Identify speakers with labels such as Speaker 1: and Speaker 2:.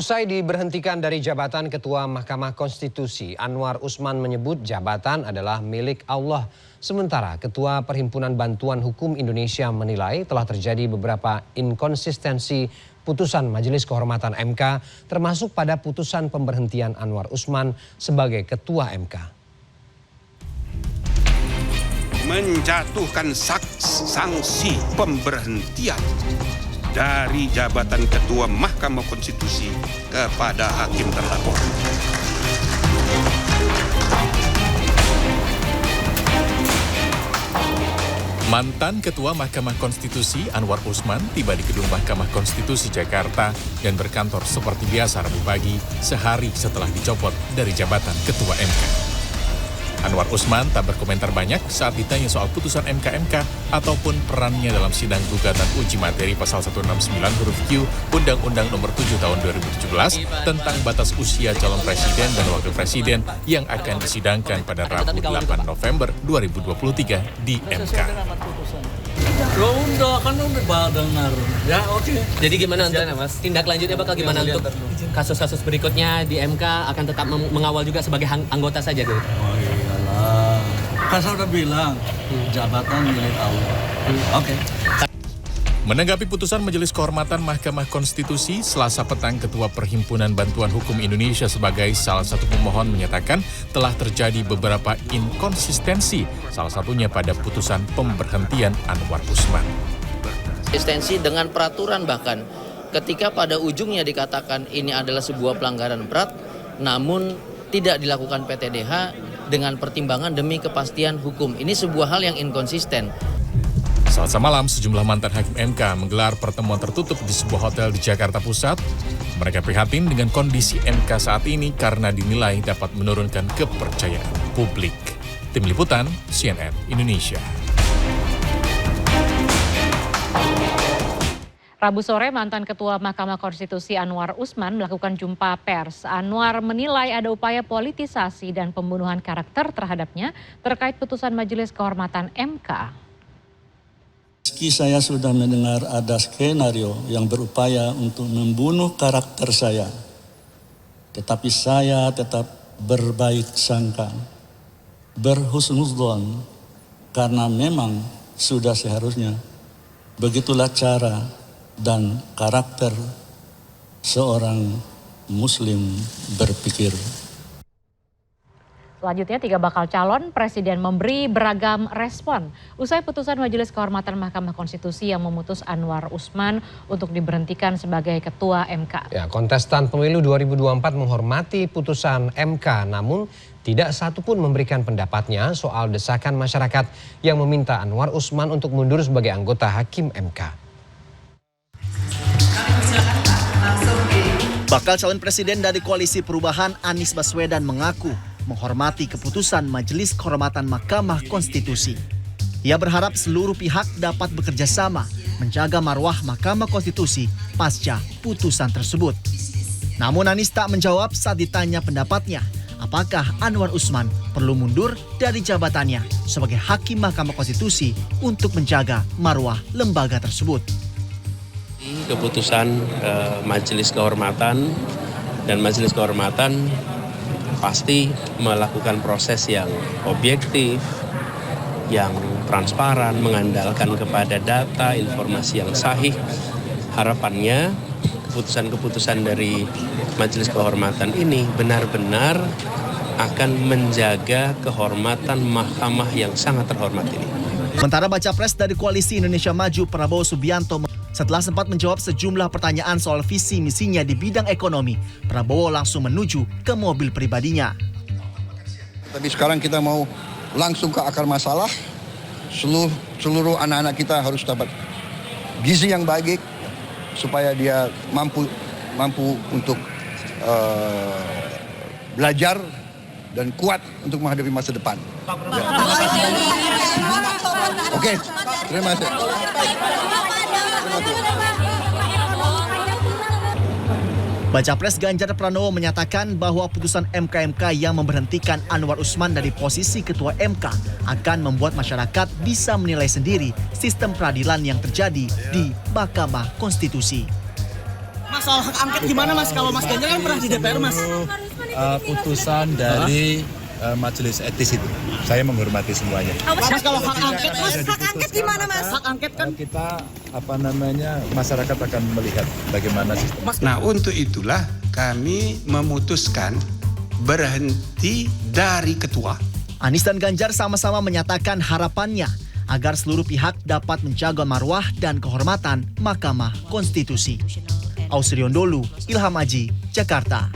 Speaker 1: Usai diberhentikan dari jabatan Ketua Mahkamah Konstitusi, Anwar Usman menyebut jabatan adalah milik Allah. Sementara Ketua Perhimpunan Bantuan Hukum Indonesia menilai telah terjadi beberapa inkonsistensi putusan Majelis Kehormatan MK, termasuk pada putusan pemberhentian Anwar Usman sebagai Ketua MK.
Speaker 2: Menjatuhkan sanksi pemberhentian dari jabatan Ketua Mahkamah Konstitusi kepada hakim terlapor.
Speaker 3: Mantan Ketua Mahkamah Konstitusi Anwar Usman tiba di Gedung Mahkamah Konstitusi Jakarta dan berkantor seperti biasa Rabu pagi, sehari setelah dicopot dari jabatan Ketua MK. Anwar Usman tak berkomentar banyak saat ditanya soal putusan MK ataupun perannya dalam sidang gugatan uji materi pasal 169 huruf Q Undang-Undang Nomor 7 Tahun 2017 tentang batas usia calon presiden dan wakil presiden yang akan disidangkan pada Rabu 8 November 2023 di MK.
Speaker 4: Udah dengar. Ya, oke.
Speaker 5: Jadi gimana untuk tindak lanjutnya bakal gimana untuk kasus-kasus berikutnya di MK akan tetap mengawal juga sebagai anggota saja gitu?
Speaker 4: Oh iyalah. Kan saya udah bilang jabatan milik Allah. Oke.
Speaker 3: Menanggapi putusan Majelis Kehormatan Mahkamah Konstitusi, Selasa petang Ketua Perhimpunan Bantuan Hukum Indonesia sebagai salah satu pemohon menyatakan telah terjadi beberapa inkonsistensi, salah satunya pada putusan pemberhentian Anwar Usman.
Speaker 6: Konsistensi dengan peraturan bahkan ketika pada ujungnya dikatakan ini adalah sebuah pelanggaran berat, namun tidak dilakukan PTDH dengan pertimbangan demi kepastian hukum. Ini sebuah hal yang inkonsisten.
Speaker 3: Selasa malam, sejumlah mantan hakim MK menggelar pertemuan tertutup di sebuah hotel di Jakarta Pusat. Mereka prihatin dengan kondisi MK saat ini karena dinilai dapat menurunkan kepercayaan publik. Tim Liputan, CNN Indonesia.
Speaker 7: Rabu sore, mantan Ketua Mahkamah Konstitusi Anwar Usman melakukan jumpa pers. Anwar menilai ada upaya politisasi dan pembunuhan karakter terhadapnya terkait putusan Majelis Kehormatan MK.
Speaker 4: Meski saya sudah mendengar ada skenario yang berupaya untuk membunuh karakter saya, tetapi saya tetap berbaik sangka, berhusnudzon, karena memang sudah seharusnya. Begitulah cara dan karakter seorang Muslim berpikir.
Speaker 7: Selanjutnya, 3 bakal calon presiden memberi beragam respon usai putusan Majelis Kehormatan Mahkamah Konstitusi yang memutus Anwar Usman untuk diberhentikan sebagai Ketua MK.
Speaker 1: Ya, kontestan pemilu 2024 menghormati putusan MK, namun tidak satu pun memberikan pendapatnya soal desakan masyarakat yang meminta Anwar Usman untuk mundur sebagai anggota hakim MK.
Speaker 8: Bakal calon presiden dari Koalisi Perubahan Anies Baswedan mengaku menghormati keputusan Majelis Kehormatan Mahkamah Konstitusi. Ia berharap seluruh pihak dapat bekerja sama menjaga marwah Mahkamah Konstitusi pasca putusan tersebut. Namun Anies tak menjawab saat ditanya pendapatnya, apakah Anwar Usman perlu mundur dari jabatannya sebagai Hakim Mahkamah Konstitusi untuk menjaga marwah lembaga tersebut.
Speaker 9: Keputusan Majelis Kehormatan dan Majelis Kehormatan pasti melakukan proses yang objektif, yang transparan, mengandalkan kepada data, informasi yang sahih. Harapannya keputusan-keputusan dari Majelis Kehormatan ini benar-benar akan menjaga kehormatan mahkamah yang sangat terhormat ini.
Speaker 8: Sementara baca pres dari Koalisi Indonesia Maju Prabowo Subianto setelah sempat menjawab sejumlah pertanyaan soal visi misinya di bidang ekonomi, Prabowo langsung menuju ke mobil pribadinya.
Speaker 10: Tapi sekarang kita mau langsung ke akar masalah. Seluruh anak-anak kita harus dapat gizi yang baik supaya dia mampu untuk belajar dan kuat untuk menghadapi masa depan. Ya. Oke, terima kasih.
Speaker 8: Baca pres Ganjar Pranowo menyatakan bahwa putusan MK yang memberhentikan Anwar Usman dari posisi Ketua MK akan membuat masyarakat bisa menilai sendiri sistem peradilan yang terjadi di Mahkamah Konstitusi. Mas, soal hak angket gimana Mas? Kalau Mas Ganjar kan pernah di DPR Mas.
Speaker 11: Putusan dari majelis etis itu. Saya menghormati semuanya.
Speaker 8: Mas, kalau hak angket Mas,
Speaker 11: hak angket
Speaker 8: gimana Mas? Hak angket kan
Speaker 11: Kita masyarakat akan melihat bagaimana sistem.
Speaker 2: Nah, untuk itulah kami memutuskan berhenti dari ketua.
Speaker 8: Anies dan Ganjar sama-sama menyatakan harapannya agar seluruh pihak dapat menjaga marwah dan kehormatan Mahkamah Konstitusi. Ausrion Dholu, Ilham Aji, Jakarta.